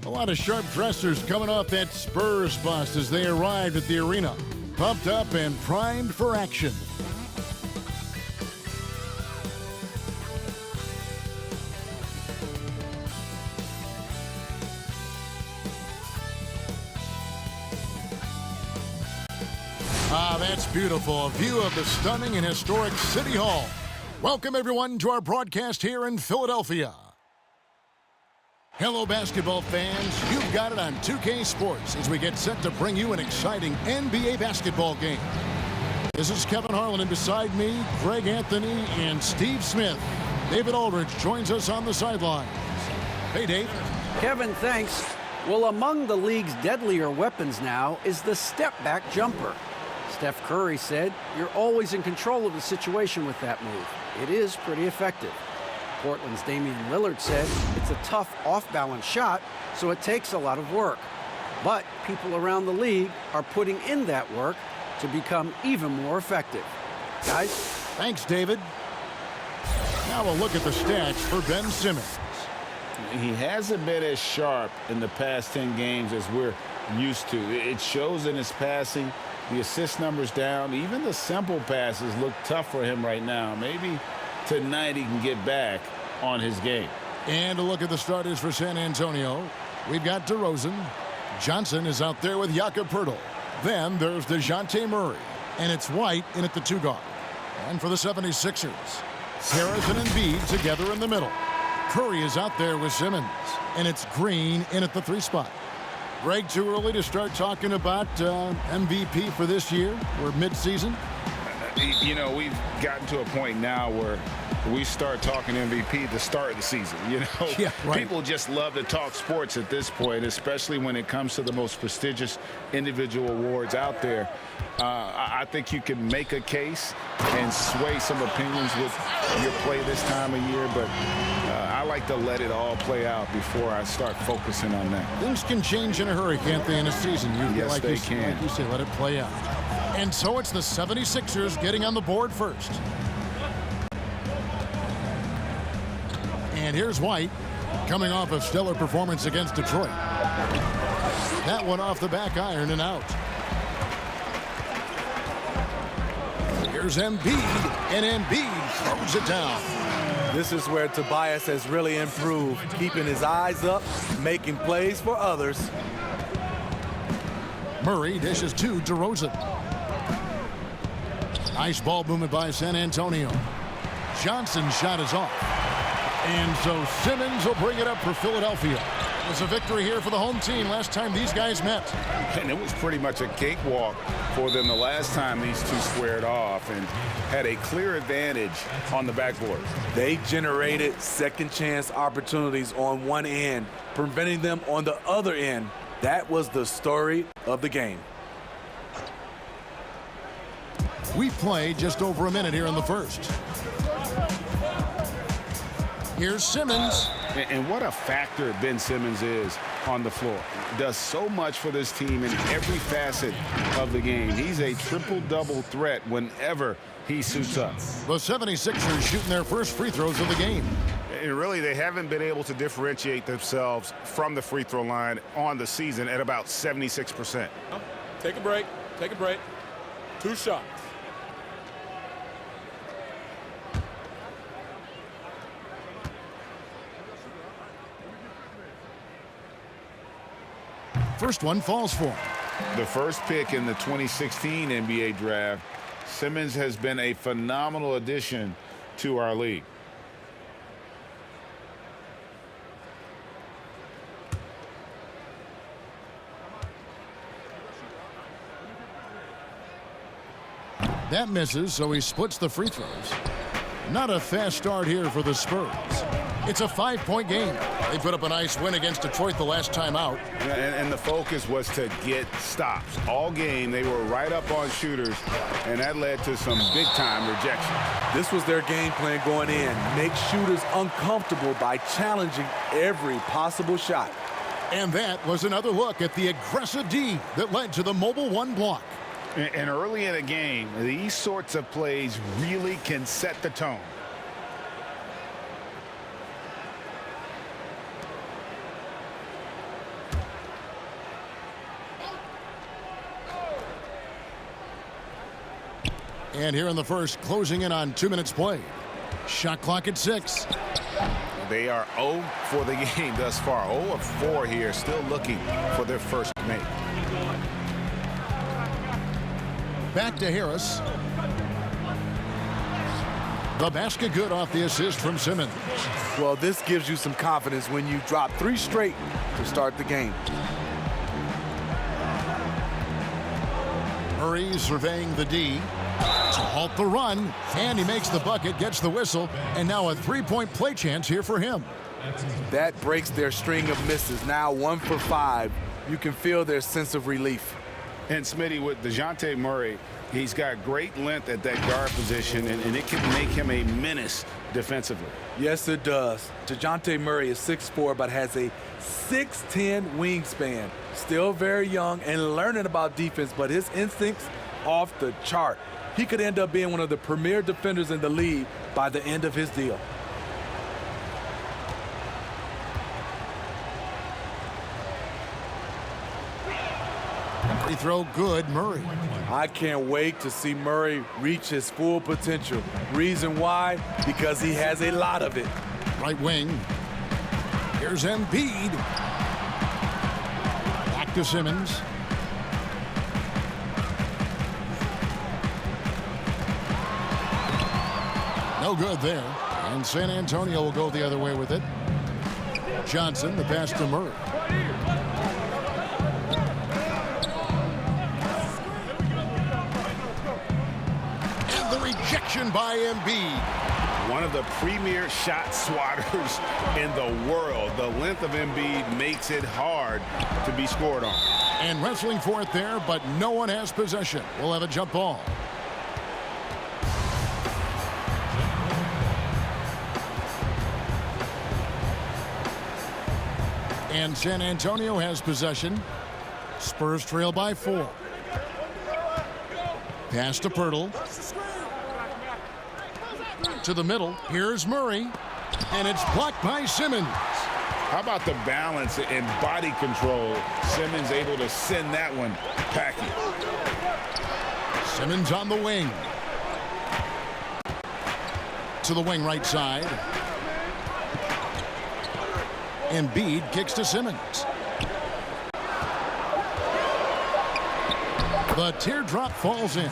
A lot of sharp dressers coming off that Spurs bus as they arrived at the arena. Pumped up and primed for action. Ah, that's beautiful. A view of the stunning and historic City Hall. Welcome, everyone, to our broadcast here in Philadelphia. Hello, basketball fans. You've got it on 2K Sports as we get set to bring you an exciting NBA basketball game. This is Kevin Harlan, and beside me, Greg Anthony and Steve Smith. David Aldridge joins us on the sidelines. Hey, Dave. Kevin, thanks. Well, among the league's deadlier weapons now is the step-back jumper. Steph Curry said, "You're always in control of the situation with that move. It is pretty effective." Portland's Damian Lillard said, "It's a tough off-balance shot, so it takes a lot of work." But people around the league are putting in that work to become even more effective. Guys? Thanks, David. Now a look at the stats for Ben Simmons. He hasn't been as sharp in the past 10 games as we're used to. It shows in his passing. The assist numbers down. Even the simple passes look tough for him right now. Maybe tonight he can get back on his game. And a look at the starters for San Antonio. We've got DeRozan. Johnson is out there with Jakob Poeltl. Then there's DeJounte Murray. And it's White in at the 2 guard. And for the 76ers, Harris and Embiid together in the middle. Curry is out there with Simmons. And it's Green in at the 3 spot. Greg, too early to start talking about MVP for this year? We're mid-season. You know, we've gotten to a point now where we start talking MVP at the start of the season. You know, yeah, right. People just love to talk sports at this point, especially when it comes to the most prestigious individual awards out there. I think you can make a case and sway some opinions with your play this time of year, but I like to let it all play out before I start focusing on that. Things can change in a hurry, can't they, in a season? Yes, they can. Like you say, let it play out. And so it's the 76ers getting on the board first. And here's White, coming off a stellar performance against Detroit. That one off the back iron and out. Here's Embiid, and Embiid throws it down. This is where Tobias has really improved, keeping his eyes up, making plays for others. Murray dishes to DeRozan. Nice ball movement by San Antonio. Johnson's shot is off. And so Simmons will bring it up for Philadelphia. It was a victory here for the home team last time these guys met. And it was pretty much a cakewalk for them the last time these two squared off and had a clear advantage on the backboard. They generated second chance opportunities on one end, preventing them on the other end. That was the story of the game. We played just over a minute here in the first. Here's Simmons. And what a factor Ben Simmons is on the floor. Does so much for this team in every facet of the game. He's a triple-double threat whenever he suits up. The 76ers shooting their first free throws of the game. And really, they haven't been able to differentiate themselves from the free throw line on the season at about 76%. Take a break. Take a break. 2 shots. First one falls for him. The first pick in the 2016 NBA draft, Simmons has been a phenomenal addition to our league. That misses, so he splits the free throws. Not a fast start here for the Spurs. It's a 5-point game. They put up a nice win against Detroit the last time out. And the focus was to get stops. All game, they were right up on shooters, and that led to some big-time rejection. This was their game plan going in. Make shooters uncomfortable by challenging every possible shot. And that was another look at the aggressive D that led to the mobile 1 block. And early in a game, these sorts of plays really can set the tone. And here in the first, closing in on 2 minutes played. Shot clock at 6. They are 0 for the game thus far. 0 of 4 here, still looking for their first make. Back to Harris. The basket good off the assist from Simmons. Well, this gives you some confidence when you drop 3 straight to start the game. Murray surveying the D to halt the run, and he makes the bucket, gets the whistle, and now a 3-point play chance here for him. That breaks their string of misses. Now 1 for 5. You can feel their sense of relief. And Smitty, with DeJounte Murray, he's got great length at that guard position, and it can make him a menace defensively. Yes, it does. DeJounte Murray is 6'4", but has a 6'10" wingspan. Still very young and learning about defense, but his instincts off the chart. He could end up being one of the premier defenders in the league by the end of his deal. Free throw good, Murray. I can't wait to see Murray reach his full potential. Reason why? Because he has a lot of it. Right wing. Here's Embiid. Back to Simmons. No good there. And San Antonio will go the other way with it. Johnson, the pass to Murray. Rejection by Embiid. One of the premier shot swatters in the world. The length of Embiid makes it hard to be scored on. And wrestling for it there, but no one has possession. We'll have a jump ball. And San Antonio has possession. Spurs trail by 4. Pass to Pirtle. To the middle. Here's Murray. And it's blocked by Simmons. How about the balance and body control? Simmons able to send that one packing. Simmons on the wing. To the wing right side. Embiid kicks to Simmons. The teardrop falls in.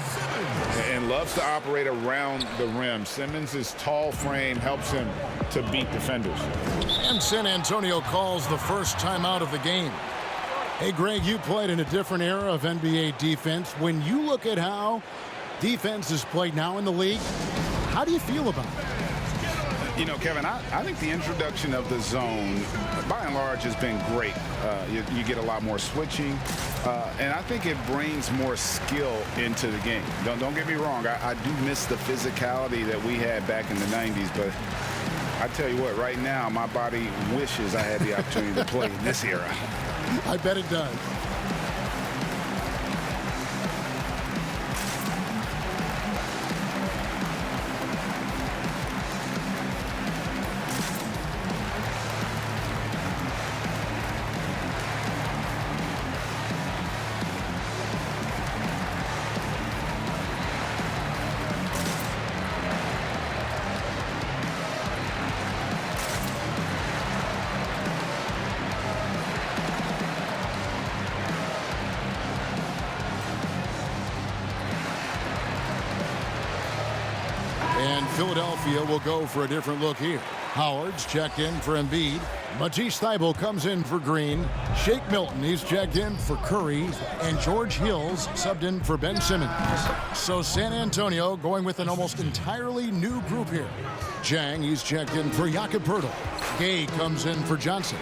And loves to operate around the rim. Simmons' tall frame helps him to beat defenders. And San Antonio calls the first timeout of the game. Hey, Greg, you played in a different era of NBA defense. When you look at how defense is played now in the league, how do you feel about it? You know, Kevin, I think the introduction of the zone, by and large, has been great. You get a lot more switching, and I think it brings more skill into the game. Don't get me wrong. I do miss the physicality that we had back in the 90s, but I tell you what, right now, my body wishes I had the opportunity to play in this era. I bet it does. And Philadelphia will go for a different look here. Howard's checked in for Embiid. Matisse Thybulle comes in for Green. Shake Milton, he's checked in for Curry. And George Hill's subbed in for Ben Simmons. So San Antonio going with an almost entirely new group here. Jang, he's checked in for Jakob Poeltl. Gay comes in for Johnson.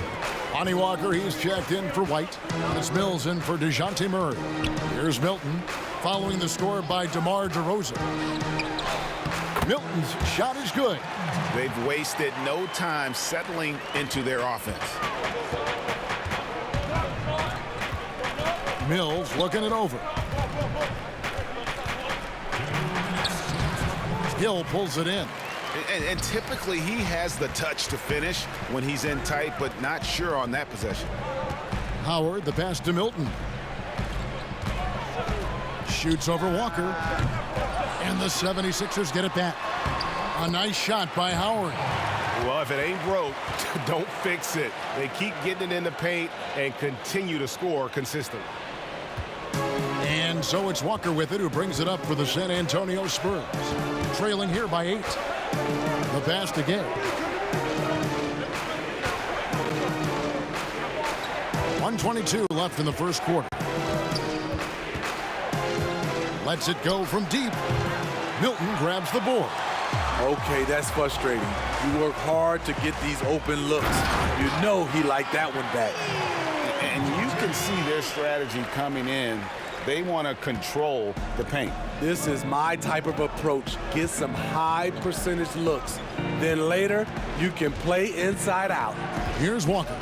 Lonnie Walker, he's checked in for White. It's Mills in for DeJounte Murray. Here's Milton, following the score by DeMar DeRozan. Milton's shot is good. They've wasted no time settling into their offense. Mills looking it over. Hill pulls it in. And typically he has the touch to finish when he's in tight, but not sure on that possession. Howard, the pass to Milton. Shoots over Walker. And the 76ers get it back. A nice shot by Howard. Well, if it ain't broke, don't fix it. They keep getting it in the paint and continue to score consistently. And so it's Walker with it, who brings it up for the San Antonio Spurs. Trailing here by 8. The pass to Gay. 1:22 left in the first quarter. Lets it go from deep. Milton grabs the board. Okay, that's frustrating. You work hard to get these open looks. You know he liked that one back. And you can see their strategy coming in. They want to control the paint. This is my type of approach. Get some high percentage looks. Then later, you can play inside out. Here's Walker.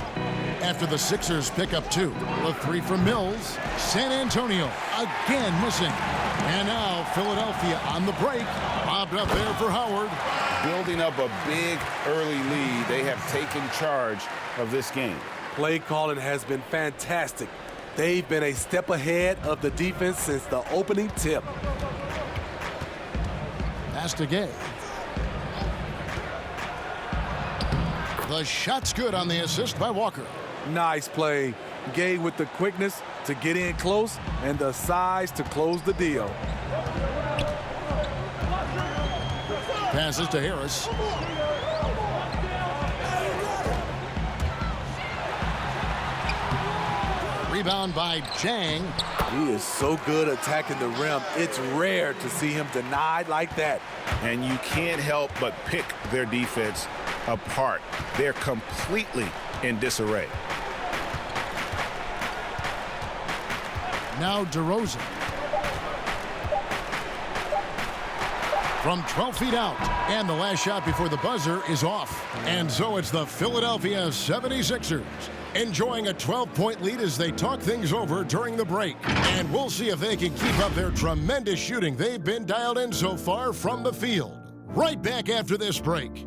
After the Sixers pick up 2. The 3 from Mills. San Antonio again missing. And now Philadelphia on the break. Bobbed up there for Howard. Building up a big early lead. They have taken charge of this game. Play calling has been fantastic. They've been a step ahead of the defense since the opening tip. Pass to Gay. The shot's good on the assist by Walker. Nice play. Gay with the quickness to get in close and the size to close the deal. Passes to Harris. Rebound by Jang. He is so good attacking the rim. It's rare to see him denied like that. And you can't help but pick their defense apart. They're completely in disarray. Now DeRozan. From 12 feet out. And the last shot before the buzzer is off. And so it's the Philadelphia 76ers enjoying a 12-point lead as they talk things over during the break. And we'll see if they can keep up their tremendous shooting they've been dialed in so far from the field. Right back after this break.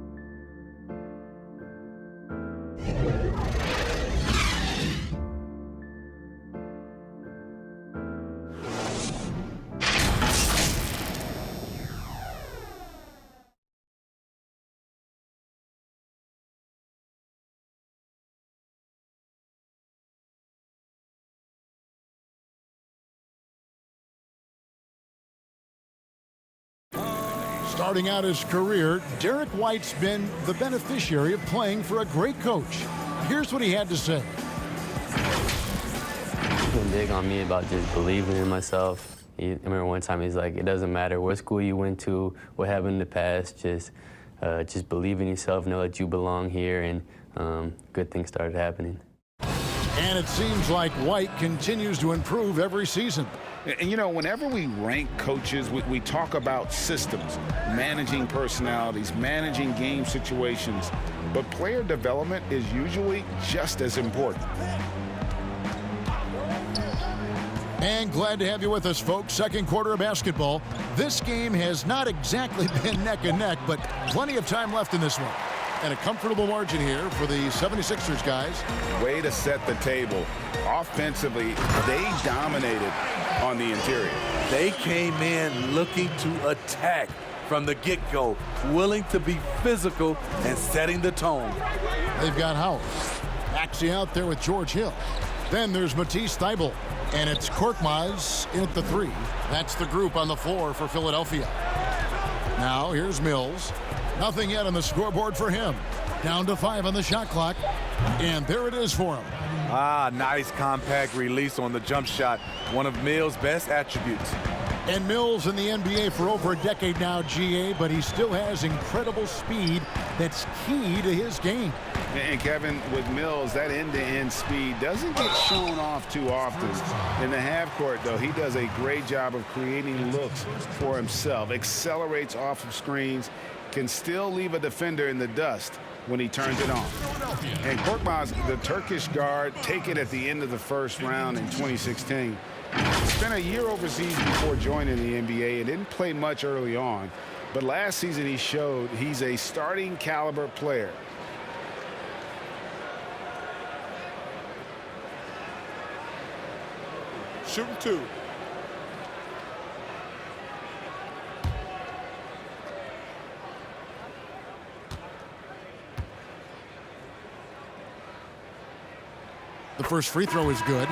Starting out his career, Derek White's been the beneficiary of playing for a great coach. Here's what he had to say. He's been big on me about just believing in myself. I remember one time he's like, it doesn't matter what school you went to, what happened in the past, just believe in yourself, know that you belong here, and good things started happening. And it seems like White continues to improve every season. And, you know, whenever we rank coaches, we talk about systems, managing personalities, managing game situations. But player development is usually just as important. And glad to have you with us, folks. Second quarter of basketball. This game has not exactly been neck and neck, but plenty of time left in this one. And a comfortable margin here for the 76ers guys. Way to set the table. Offensively, they dominated on the interior. They came in looking to attack from the get-go, willing to be physical and setting the tone. They've got Howard. Maxey out there with George Hill. Then there's Matisse Thybulle. And it's Korkmaz in at the 3. That's the group on the floor for Philadelphia. Now here's Mills. Nothing yet on the scoreboard for him. Down to 5 on the shot clock. And there it is for him. Nice compact release on the jump shot. One of Mills' best attributes. And Mills in the NBA for over a decade now, GA, but he still has incredible speed that's key to his game. And Kevin, with Mills, that end-to-end speed doesn't get shown off too often. In the half court, though, he does a great job of creating looks for himself, accelerates off of screens, can still leave a defender in the dust when he turns it on. And Korkmaz, the Turkish guard, taken at the end of the first round in 2016. Spent a year overseas before joining the NBA and didn't play much early on. But last season he showed he's a starting caliber player. Shooting 2. The first free throw is good.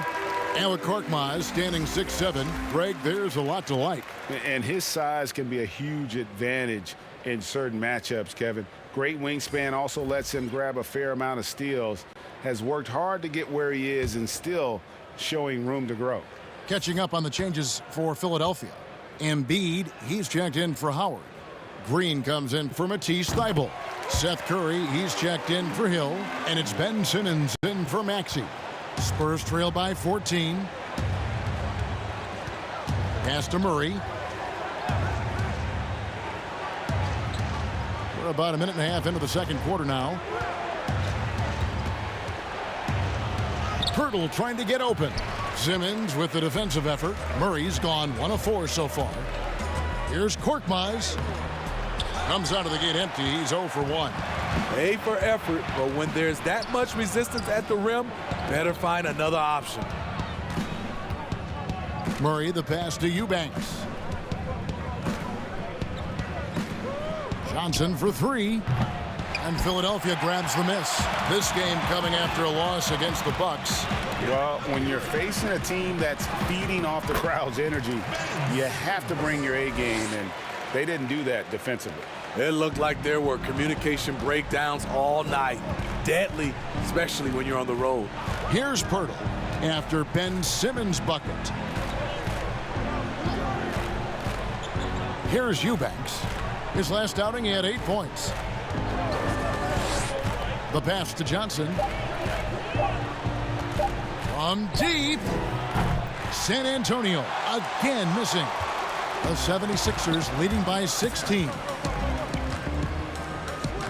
Alec Korkmaz standing 6'7". Greg, there's a lot to like. And his size can be a huge advantage in certain matchups, Kevin. Great wingspan also lets him grab a fair amount of steals. Has worked hard to get where he is and still showing room to grow. Catching up on the changes for Philadelphia. Embiid, he's checked in for Howard. Green comes in for Matisse Thybulle. Seth Curry, he's checked in for Hill. And it's Ben Simmons in for Maxey. Spurs trail by 14. Pass to Murray. We're about a minute and a half into the second quarter now. Pirtle trying to get open. Simmons with the defensive effort. Murray's gone 1 of 4 so far. Here's Korkmaz. Comes out of the gate empty. He's 0 for 1. A for effort, but when there's that much resistance at the rim, better find another option. Murray, the pass to Eubanks. Johnson for 3. And Philadelphia grabs the miss. This game coming after a loss against the Bucks. Well, when you're facing a team that's feeding off the crowd's energy, you have to bring your A game, and they didn't do that defensively. It looked like there were communication breakdowns all night. Deadly, especially when you're on the road. Here's Pirtle after Ben Simmons' bucket. Here's Eubanks. His last outing, he had 8 points. The pass to Johnson. From deep. San Antonio again missing. The 76ers leading by 16.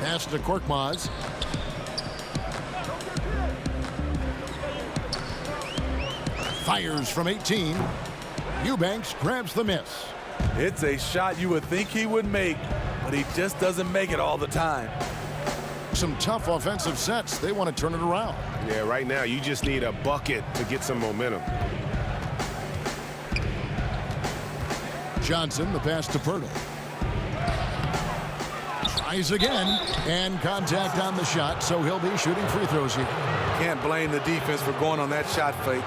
Pass to Korkmaz. Fires from 18. Eubanks grabs the miss. It's a shot you would think he would make, but he just doesn't make it all the time. Some tough offensive sets. They want to turn it around. Yeah, right now you just need a bucket to get some momentum. Johnson, the pass to Pirtle. Tries again, and contact on the shot, so he'll be shooting free throws here. Can't blame the defense for going on that shot fake.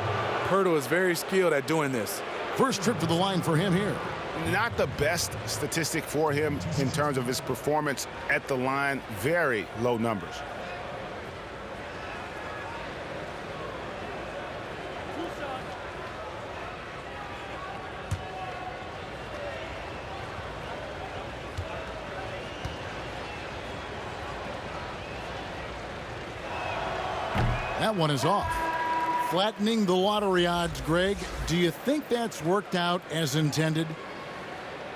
Pirtle is very skilled at doing this. First trip to the line for him here. Not the best statistic for him in terms of his performance at the line. Very low numbers. That one is off. Flattening the lottery odds, Greg. Do you think that's worked out as intended?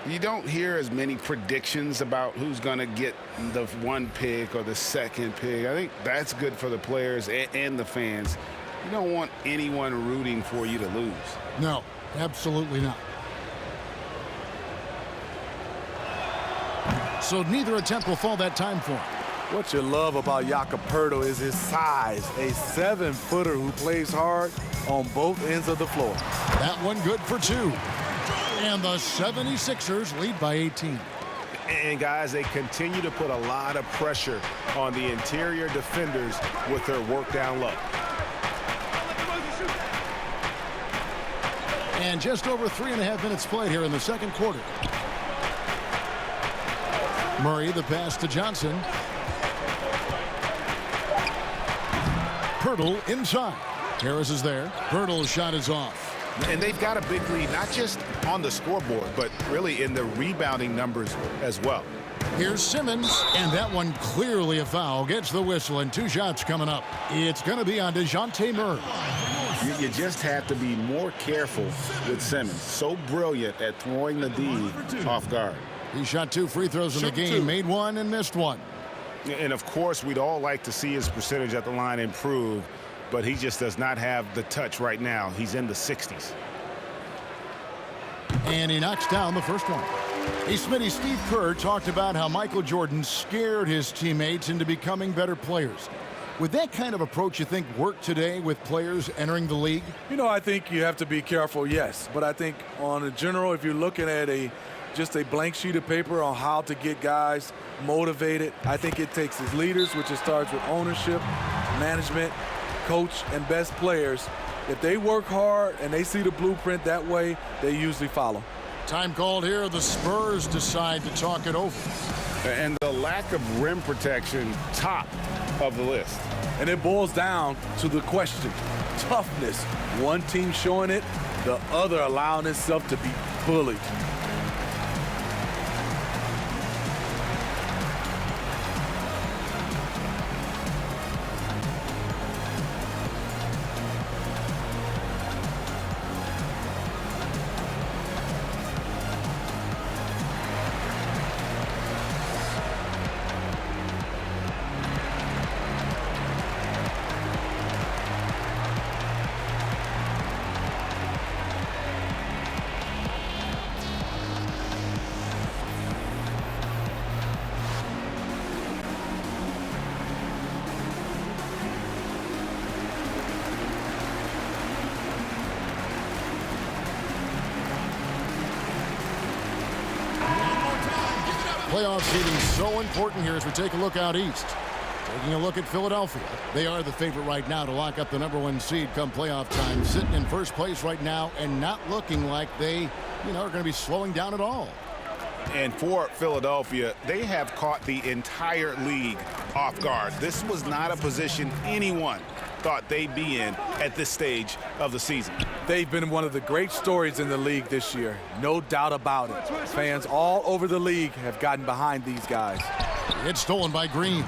You don't hear as many predictions about who's going to get the 1 pick or the 2nd pick. I think that's good for the players and the fans. You don't want anyone rooting for you to lose. No, absolutely not. So neither attempt will fall that time for him. What you love about Jakob Poeltl is his size, a 7-footer who plays hard on both ends of the floor. That one good for 2. And the 76ers lead by 18. And guys, they continue to put a lot of pressure on the interior defenders with their work down low. And just over 3.5 minutes played here in the second quarter. Murray, the pass to Johnson. Pirtle inside. Harris is there. Pirtle's shot is off. And they've got a big lead, not just on the scoreboard, but really in the rebounding numbers as well. Here's Simmons, and that one clearly a foul. Gets the whistle, and 2 shots coming up. It's going to be on DeJounte Murray. You just have to be more careful with Simmons. So brilliant at throwing the D off guard. He shot 2 free throws in the game, made 1 and missed 1. And, of course, we'd all like to see his percentage at the line improve, but he just does not have the touch right now. He's in the 60s. And he knocks down the first one. Hey, Smitty, Steve Kerr talked about how Michael Jordan scared his teammates into becoming better players. Would that kind of approach, you think, work today with players entering the league? You know, I think you have to be careful, yes. But I think on a general, if you're looking at just a blank sheet of paper on how to get guys motivated, I think it takes his leaders, which it starts with ownership, management, coach and best players, if they work hard and they see the blueprint that way, they usually follow. Time called here. The Spurs decide to talk it over. And the lack of rim protection, top of the list. And it boils down to the question, toughness. One team showing it, the other allowing itself to be bullied. Playoff seeding so important here as we take a look out east. Taking a look at Philadelphia. They are the favorite right now to lock up the #1 seed come playoff time. Sitting in first place right now and not looking like they, are going to be slowing down at all. And for Philadelphia, they have caught the entire league off guard. This was not a position anyone thought they'd be in at this stage of the season. They've been one of the great stories in the league this year. No doubt about it. Fans all over the league have gotten behind these guys. It's stolen by Green.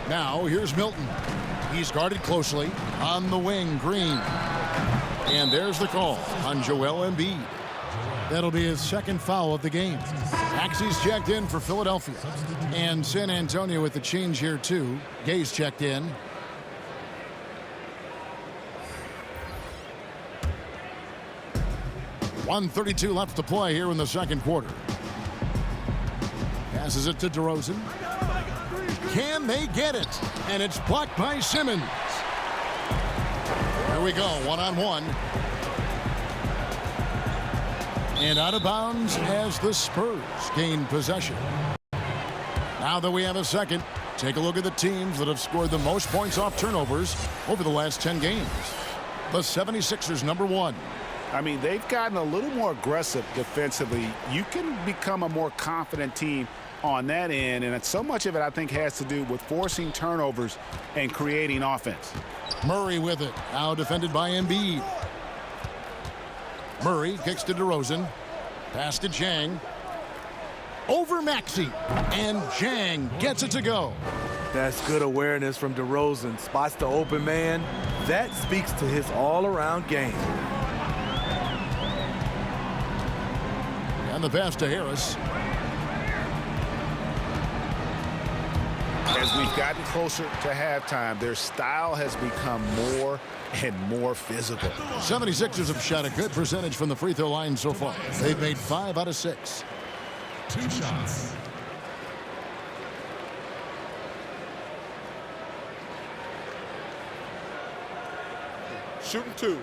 Now here's Milton. He's guarded closely. On the wing, Green. And there's the call on Joel Embiid. That'll be his second foul of the game. Maxey's checked in for Philadelphia. And San Antonio with the change here too. Gay's checked in. .132 left to play here in the second quarter. Passes it to DeRozan. Can they get it? And it's blocked by Simmons. Here we go, one-on-one. And out of bounds as the Spurs gain possession. Now that we have a second, take a look at the teams that have scored the most points off turnovers over the last 10 games. The 76ers, #1. I mean, they've gotten a little more aggressive defensively. You can become a more confident team on that end, and so much of it, I think, has to do with forcing turnovers and creating offense. Murray with it, now defended by Embiid. Murray kicks to DeRozan. Pass to Chang. Over Maxey. And Chang gets it to go. That's good awareness from DeRozan. Spots the open man. That speaks to his all-around game. And the pass to Harris. As we've gotten closer to halftime, their style has become more and more physical. 76ers have shot a good percentage from the free throw line so far. They've made 5 out of 6. 2 shots. Shooting 2.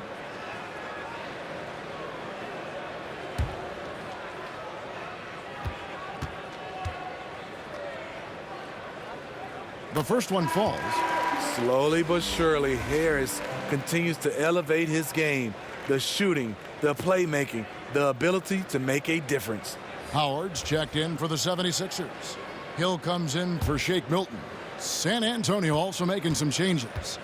The first one falls. Slowly but surely, Harris continues to elevate his game. The shooting, the playmaking, the ability to make a difference. Howard's checked in for the 76ers. Hill comes in for Shake Milton. San Antonio also making some changes.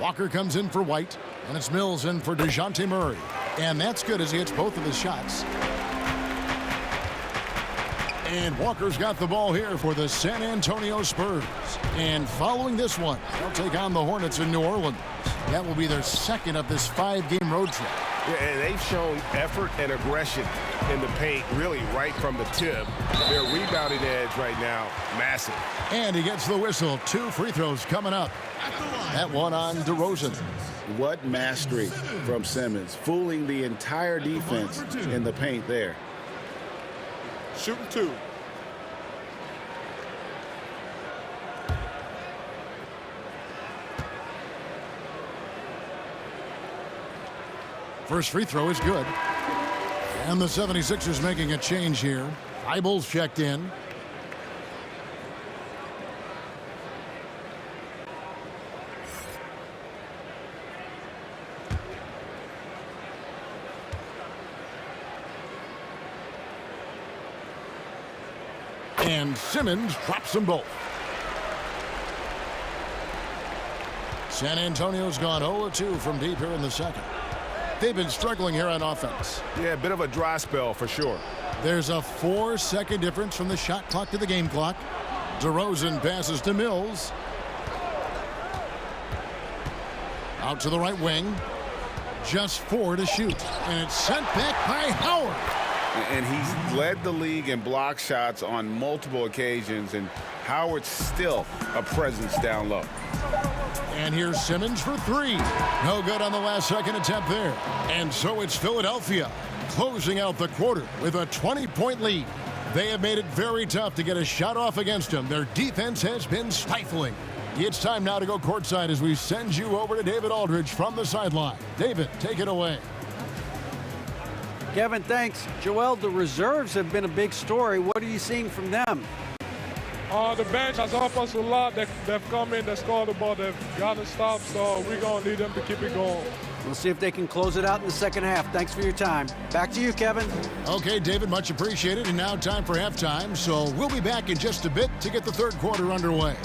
Walker comes in for White, and it's Mills in for DeJounte Murray. And that's good as he hits both of his shots. And Walker's got the ball here for the San Antonio Spurs. And following this one, they'll take on the Hornets in New Orleans. That will be their second of this 5-game road trip. Yeah, and they've shown effort and aggression in the paint, really right from the tip. Their rebounding edge right now, massive. And he gets the whistle. 2 free throws coming up. That one on DeRozan. What mastery from Simmons, fooling the entire defense in the paint there. Shooting 2. First free throw is good. And the 76ers making a change here. Eibel's checked in. And Simmons drops them both. San Antonio's gone 0-2 from deep here in the second. They've been struggling here on offense. Yeah, a bit of a dry spell for sure. There's a 4-second difference from the shot clock to the game clock. DeRozan passes to Mills. Out to the right wing. Just 4 to shoot. And it's sent back by Howard. And he's led the league in block shots on multiple occasions, and Howard's still a presence down low. And here's Simmons for 3. No good on the last second attempt there. And so it's Philadelphia closing out the quarter with a 20-point lead. They have made it very tough to get a shot off against them. Their defense has been stifling. It's time now to go courtside as we send you over to David Aldridge from the sideline. David, take it away. Kevin, thanks. Joel, the reserves have been a big story. What are you seeing from them? The bench has helped us a lot. They've come in, they've scored the ball, they've gotten stops, so we're going to need them to keep it going. We'll see if they can close it out in the second half. Thanks for your time. Back to you, Kevin. Okay, David, much appreciated. And now time for halftime, so we'll be back in just a bit to get the third quarter underway.